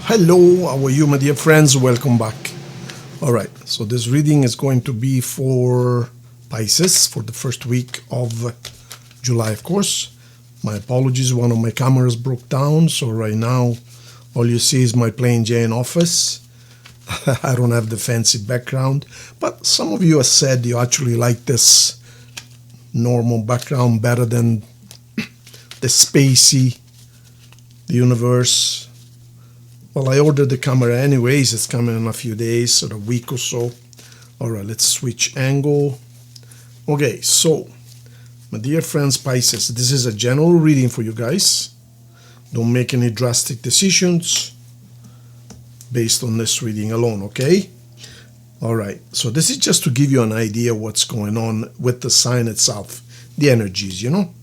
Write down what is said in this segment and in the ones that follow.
Hello, how are you, my dear friends? Welcome back. All right, so this reading is going to be for Pisces for the first week of July, of course. My apologies, one of my cameras broke down, so right now all you see is my plain Jane office. I don't have the fancy background, but some of you have said you actually like this normal background better than the spacey, the universe. Well, I ordered the camera anyways. It's coming in a few days or a week or so. All right, let's switch angle. Okay, so my dear friends Pisces, this is a general reading for you guys. Don't make any drastic decisions based on this reading alone, okay? All right, so this is just to give you an idea what's going on with the sign itself, the energies, you know?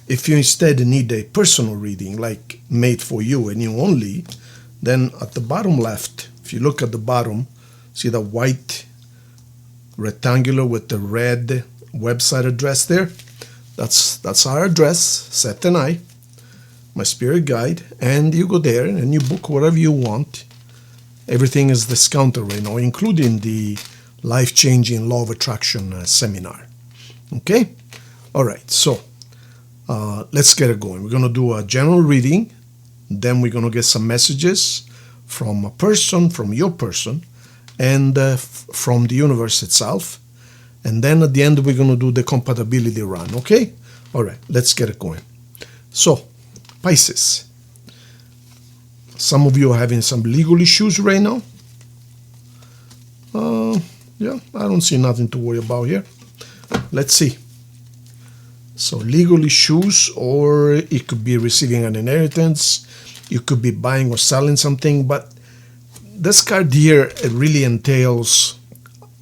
If you instead need a personal reading, like made for you and you only, then at the bottom left, if you look at the bottom, see the white rectangular with the red website address there? That's our address, Seth and I, my spirit guide, and you go there and you book whatever you want. Everything is discounted right now, including the life-changing law of attraction seminar. Okay? All right, so let's get it going. We're going to do a general reading. Then we're going to get some messages from a person, from your person, and from the universe itself. And then at the end, we're going to do the compatibility run. Okay? All right, let's get it going. So, Pisces. Some of you are having some legal issues right now. Yeah, I don't see nothing to worry about here. Let's see. So legal issues, or it could be receiving an inheritance, you could be buying or selling something, but this card here, it really entails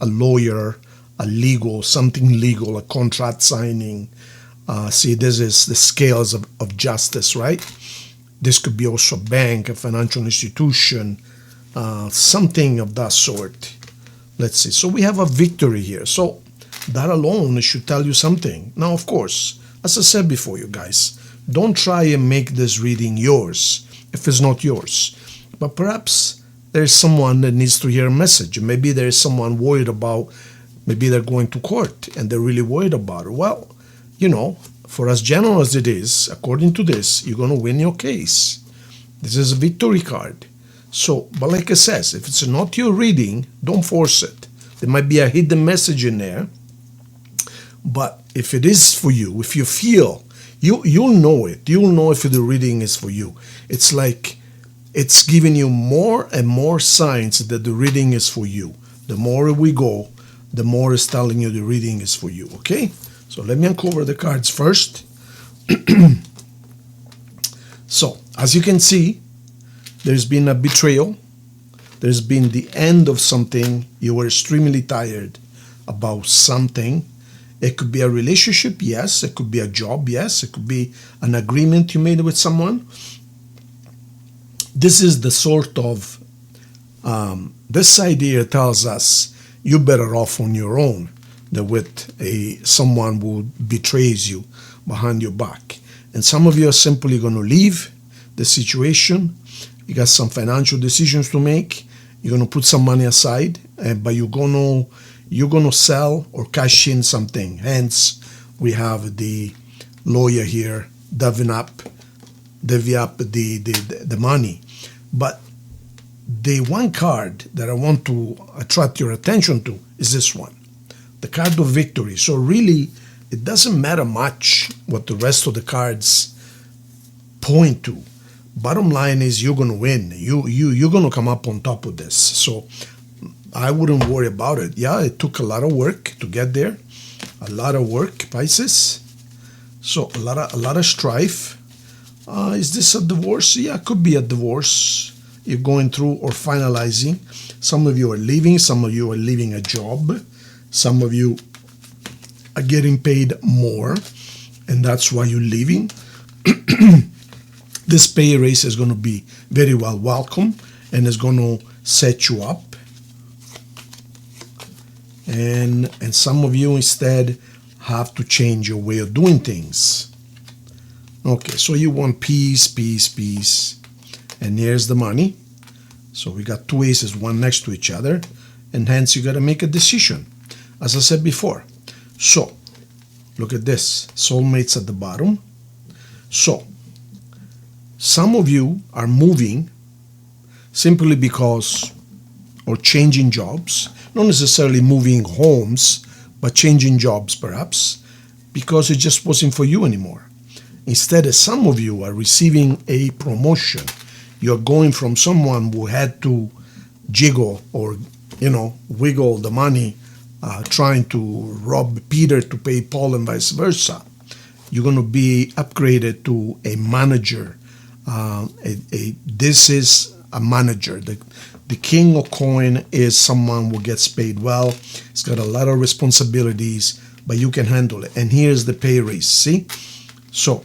a lawyer, a legal, something legal, a contract signing. See, this is the scales of justice, right? This could be also a bank, a financial institution, something of that sort. Let's see. So we have a victory here. So that alone should tell you something. Now, of course, as I said before, you guys, don't try and make this reading yours if it's not yours. But perhaps there's someone that needs to hear a message. Maybe there's someone worried about, maybe they're going to court and they're really worried about it. Well, you know, for as general as it is, according to this, you're going to win your case. This is a victory card. So, but like I says, if it's not your reading, don't force it. There might be a hidden message in there. But if it is for you, if you feel, you'll know it. You'll know if the reading is for you. It's like it's giving you more and more signs that the reading is for you. The more we go, the more it's telling you the reading is for you, okay? So let me uncover the cards first. So, as you can see, there's been a betrayal. There's been the end of something. You were extremely tired about something. It could be a relationship, yes. It could be a job, yes. It could be an agreement you made with someone. This is the sort of, this idea tells us you're better off on your own than with someone who betrays you behind your back. And some of you are simply going to leave the situation. You got some financial decisions to make. You're going to put some money aside, but you're going to sell or cash in something. Hence, we have the lawyer here divvy up the money. But the one card that I want to attract your attention to is this one, the card of victory. So really, it doesn't matter much what the rest of the cards point to. Bottom line is you're going to win. You're going to come up on top of this. So I wouldn't worry about it. Yeah, it took a lot of work to get there. A lot of work, Pisces. So a lot of strife. Is this a divorce? Yeah, it could be a divorce you're going through or finalizing. Some of you are leaving. Some of you are leaving a job. Some of you are getting paid more, and that's why you're leaving. This pay raise is going to be very well welcome and is going to set you up. And some of you instead have to change your way of doing things. Okay, so you want peace, peace, peace. And here's the money. So we got two aces, one next to each other. And hence you got to make a decision, as I said before. So, look at this. Soulmates at the bottom. So, some of you are moving simply because, or changing jobs. Not necessarily moving homes, but changing jobs perhaps, because it just wasn't for you anymore. Instead, some of you are receiving a promotion. You're going from someone who had to jiggle or, wiggle the money, trying to rob Peter to pay Paul and vice versa. You're going to be upgraded to a manager. This is a manager. The king of coin is someone who gets paid well. He's got a lot of responsibilities, but you can handle it. And here's the pay raise, see? So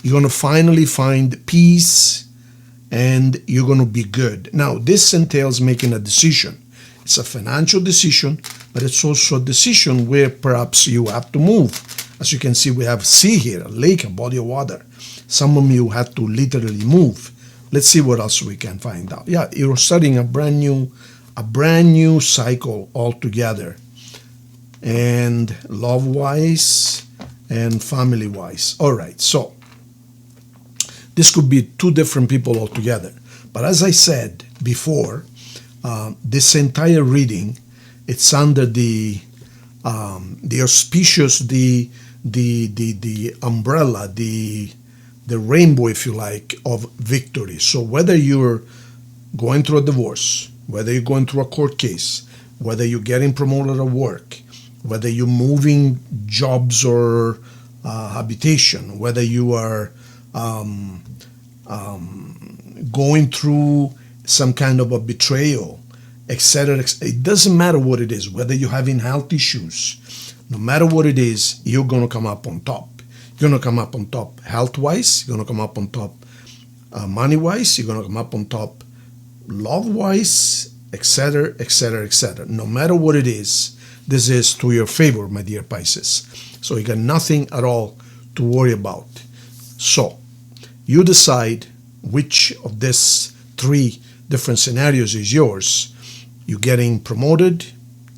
you're going to finally find peace and you're going to be good. Now, this entails making a decision. It's a financial decision, but it's also a decision where perhaps you have to move. As you can see, we have sea here, a lake, a body of water. Some of you have to literally move. Let's see what else we can find out. Yeah, you're starting a brand new cycle altogether. And love-wise and family-wise. All right, so this could be two different people altogether. But as I said before, this entire reading, it's under the auspicious, the umbrella, the rainbow, if you like, of victory. So whether you're going through a divorce, whether you're going through a court case, whether you're getting promoted at work, whether you're moving jobs or habitation, whether you are going through some kind of a betrayal, etc. It doesn't matter what it is, whether you're having health issues, no matter what it is, you're going to come up on top. You're going to come up on top health-wise, you're going to come up on top money-wise, you're going to come up on top love-wise, etc., etc., etc. No matter what it is, this is to your favor, my dear Pisces. So you got nothing at all to worry about. So you decide which of these three different scenarios is yours. You're getting promoted,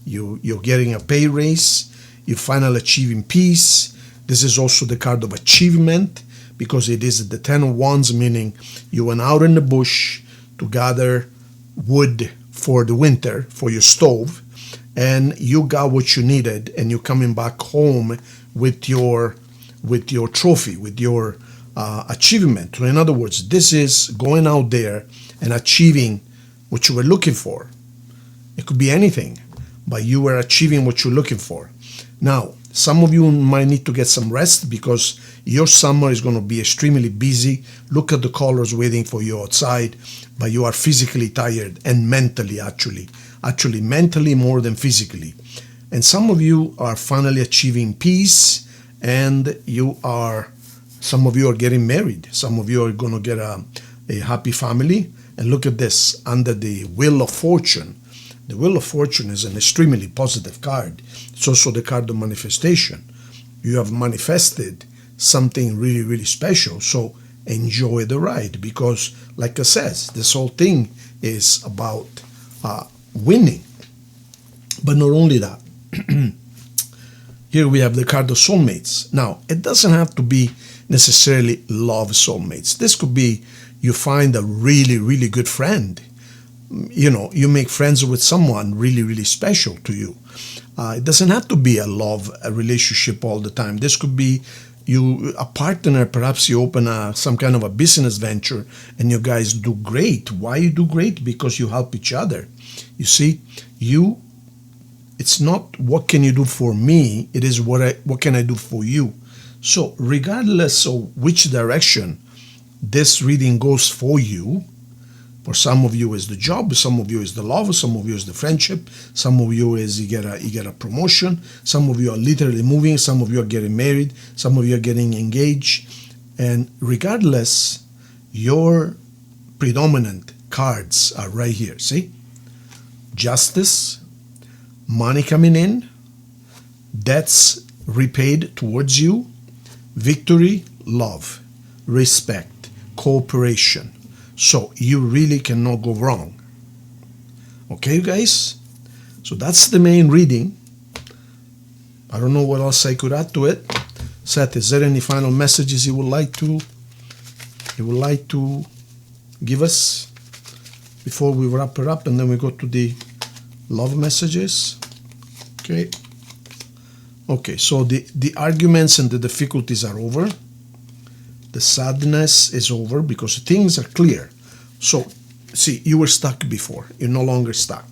you're getting a pay raise, you're finally achieving peace. This is also the card of achievement because it is the 10 of Wands, meaning you went out in the bush to gather wood for the winter, for your stove, and you got what you needed, and you're coming back home with your trophy, with your achievement. So in other words, this is going out there and achieving what you were looking for. It could be anything, but you were achieving what you're looking for. Now, some of you might need to get some rest because your summer is going to be extremely busy. Look at the colors waiting for you outside, but you are physically tired and mentally actually mentally more than physically. And some of you are finally achieving peace, and some of you are getting married. Some of you are going to get a happy family. And look at this, under the Wheel of Fortune. The Wheel of Fortune is an extremely positive card. It's also the card of manifestation. You have manifested something really, really special. So enjoy the ride because, like I said, this whole thing is about winning. But not only that, here we have the card of soulmates. Now, it doesn't have to be necessarily love soulmates. This could be you find a really, really good friend. You make friends with someone really, really special to you. It doesn't have to be a relationship all the time. This could be a partner. Perhaps you open some kind of a business venture and you guys do great. Why you do great? Because you help each other. You see, it's not what can you do for me, it is what can I do for you. So regardless of which direction this reading goes for you, for some of you is the job, some of you is the love, some of you is the friendship, some of you is you get a promotion, some of you are literally moving, some of you are getting married, some of you are getting engaged. And regardless, your predominant cards are right here. See? Justice, money coming in, debts repaid towards you, victory, love. respect, cooperation. So you really cannot go wrong. Okay, you guys? So that's the main reading. I don't know what else I could add to it. Seth, is there any final messages you would like to give us before we wrap it up, and then we go to the love messages? Okay. Okay, so the arguments and the difficulties are over. The sadness is over because things are clear. So, see, you were stuck before. You're no longer stuck.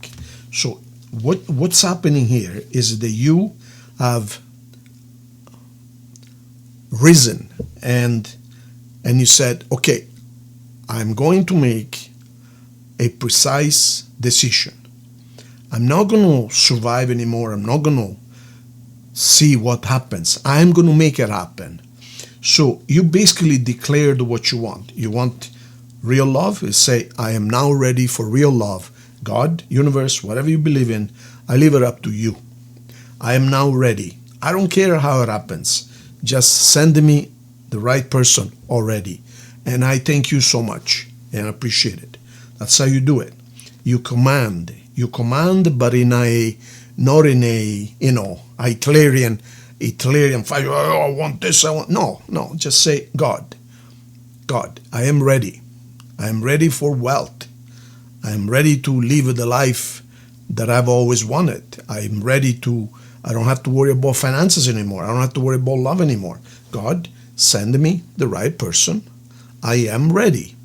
So, what's happening here is that you have risen and you said, okay, I'm going to make a precise decision. I'm not going to survive anymore. I'm not going to see what happens. I'm going to make it happen. So you basically declared what you want. You want real love? You say, I am now ready for real love. God, universe, whatever you believe in, I leave it up to you. I am now ready. I don't care how it happens. Just send me the right person already. And I thank you so much and I appreciate it. That's how you do it. You command, but not in a, Hitlerian fight. Oh, I want this, I want. No, just say, God, I am ready. I am ready for wealth. I am ready to live the life that I've always wanted. I'm ready to, I don't have to worry about finances anymore. I don't have to worry about love anymore. God, send me the right person. I am ready.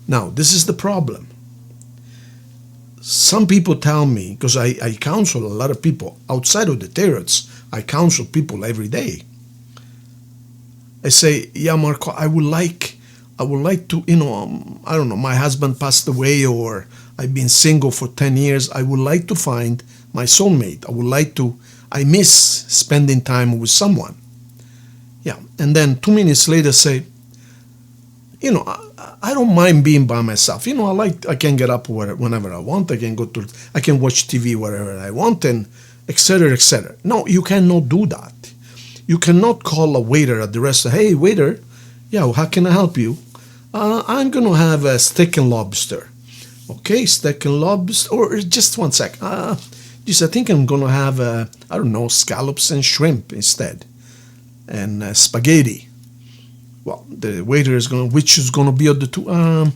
Now, this is the problem. Some people tell me, because I counsel a lot of people outside of the tarots, I counsel people every day. I say, yeah, Marco, I would like to, I don't know, my husband passed away or I've been single for 10 years. I would like to find my soulmate. I miss spending time with someone. Yeah. And then 2 minutes later say, I don't mind being by myself. I can get up whenever I want. I can watch TV wherever I want, and etc., etc. No, you cannot do that. You cannot call a waiter at the restaurant. Hey, waiter, yeah, how can I help you? I'm going to have a steak and lobster. Okay, steak and lobster, or just 1 sec. I think I'm going to have, scallops and shrimp instead, and spaghetti. Well, the waiter is which is going to be of the two? I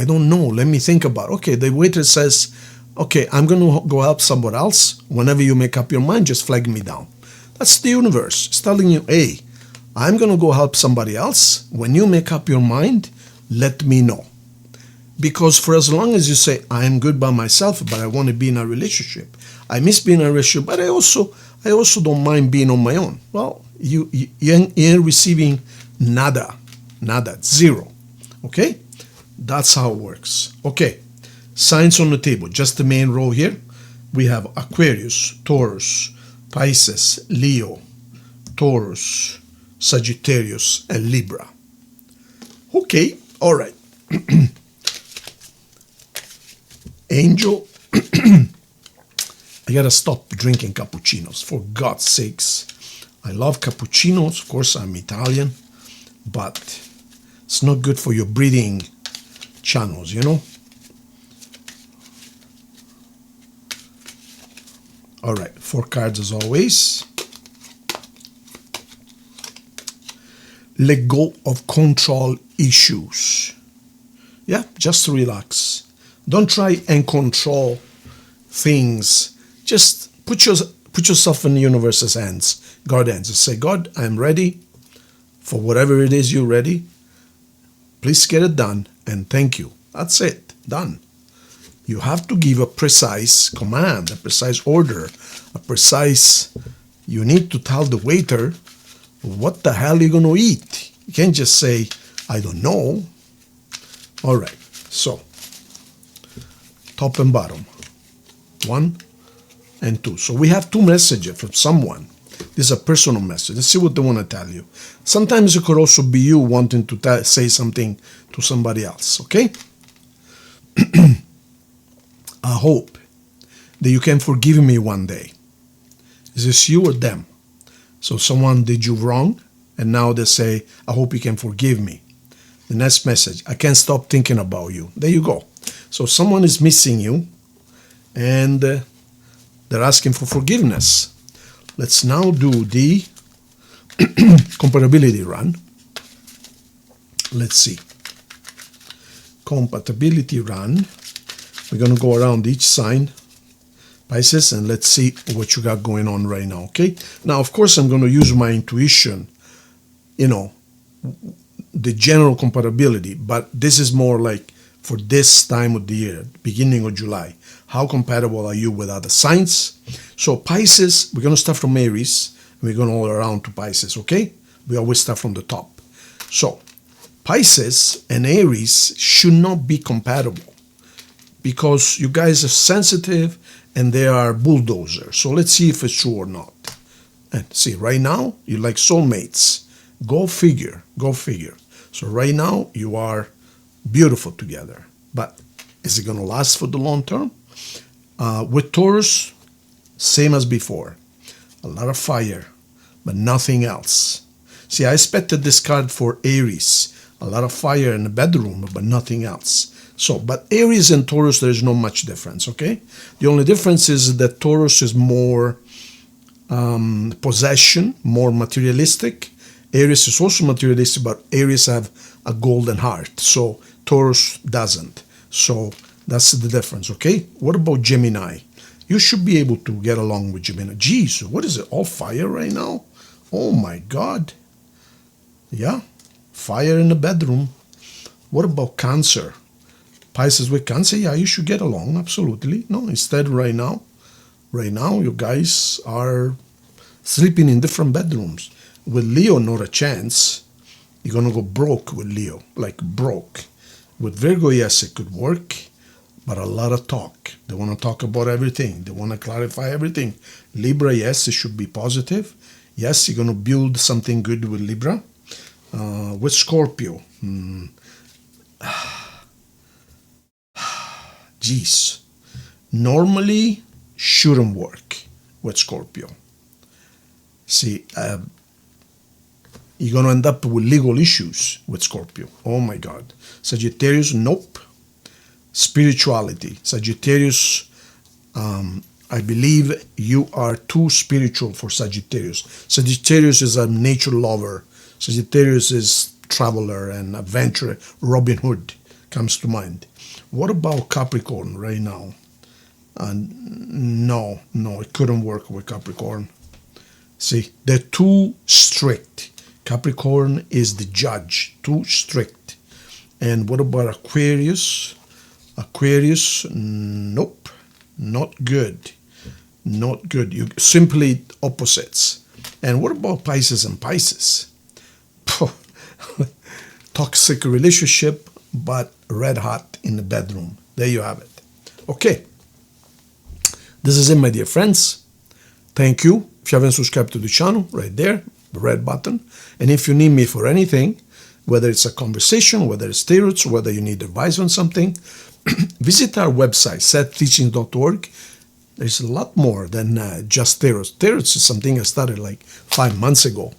don't know. Let me think about it. Okay, the waiter says, okay, I'm going to go help someone else. Whenever you make up your mind, just flag me down. That's the universe. It's telling you, hey, I'm going to go help somebody else. When you make up your mind, let me know. Because for as long as you say, I am good by myself, but I want to be in a relationship. I miss being in a relationship, but I also don't mind being on my own. Well, you're receiving nada, zero. Okay? That's how it works. Okay. Signs on the table. Just the main row here. We have Aquarius, Taurus, Pisces, Leo, Taurus, Sagittarius, and Libra. Okay. All right. Angel. I gotta stop drinking cappuccinos, for God's sakes. I love cappuccinos. Of course, I'm Italian, but it's not good for your breathing channels, All right, 4 cards as always. Let go of control issues. Yeah, just relax. Don't try and control things. Just put yourself in the universe's hands, God's hands. Just say, God, I'm ready for whatever it is you're ready. Please get it done, and thank you. That's it. Done. You have to give a precise command, a precise order, you need to tell the waiter what the hell you're going to eat. You can't just say, I don't know. All right. So, top and bottom. 1 and 2. So we have 2 messages from someone. This is a personal message. Let's see what they want to tell you. Sometimes it could also be you wanting to say something to somebody else, okay? I hope that you can forgive me one day. Is this you or them? So someone did you wrong, And now they say, I hope you can forgive me. The next message, I can't stop thinking about you. There you go. So someone is missing you, and they're asking for forgiveness. Let's now do the compatibility run. Let's see. Compatibility run. We're going to go around each sign, Pisces, and let's see what you got going on right now, okay? Now, of course, I'm going to use my intuition, you know, the general compatibility, but this is more like for this time of the year, beginning of July. How compatible are you with other signs? So Pisces, we're going to start from Aries, and we're going all around to Pisces, okay? We always start from the top. So Pisces and Aries should not be compatible because you guys are sensitive and they are bulldozers. So let's see if it's true or not. And see, right now, you're like soulmates. Go figure, go figure. So right now, you are beautiful together. But is it going to last for the long term? With Taurus, same as before. A lot of fire, but nothing else. See, I expected this card for Aries. A lot of fire in the bedroom, but nothing else. So, but Aries and Taurus, there is not much difference, okay? The only difference is that Taurus is more possession, more materialistic. Aries is also materialistic, but Aries have a golden heart, so Taurus doesn't. So that's the difference, okay? What about Gemini? You should be able to get along with Gemini. Geez, what is it, all fire right now? Oh my God. Yeah, fire in the bedroom. What about Cancer? Pisces with Cancer, yeah, you should get along, absolutely. No, instead right now, you guys are sleeping in different bedrooms. With Leo, not a chance. You're going to go broke with Leo, like broke. With Virgo, yes, it could work, but a lot of talk. They want to talk about everything. They want to clarify everything. Libra, yes, it should be positive. Yes, you're going to build something good with Libra. With Scorpio, geez, normally shouldn't work with Scorpio. See, you're going to end up with legal issues with Scorpio. Oh my God. Sagittarius, nope. Spirituality. Sagittarius, I believe you are too spiritual for Sagittarius. Sagittarius is a nature lover. Sagittarius is traveler and adventurer. Robin Hood comes to mind. What about Capricorn right now? No, it couldn't work with Capricorn. See, they're too strict. Capricorn is the judge, too strict. And what about Aquarius? Aquarius, nope, not good. Not good. You simply opposites. And what about Pisces and Pisces? Toxic relationship, but red hot in the bedroom. There you have it. Okay. This is it, my dear friends. Thank you. If you haven't subscribed to the channel, right there, the red button. And if you need me for anything, whether it's a conversation, whether it's tarots, whether you need advice on something, visit our website, setteachings.org. There's a lot more than just tarots. Tarots is something I started like 5 months ago.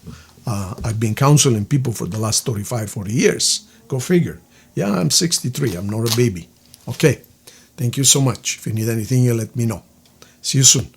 I've been counseling people for the last 35, 40 years. Go figure. Yeah, I'm 63. I'm not a baby. Okay. Thank you so much. If you need anything, you let me know. See you soon.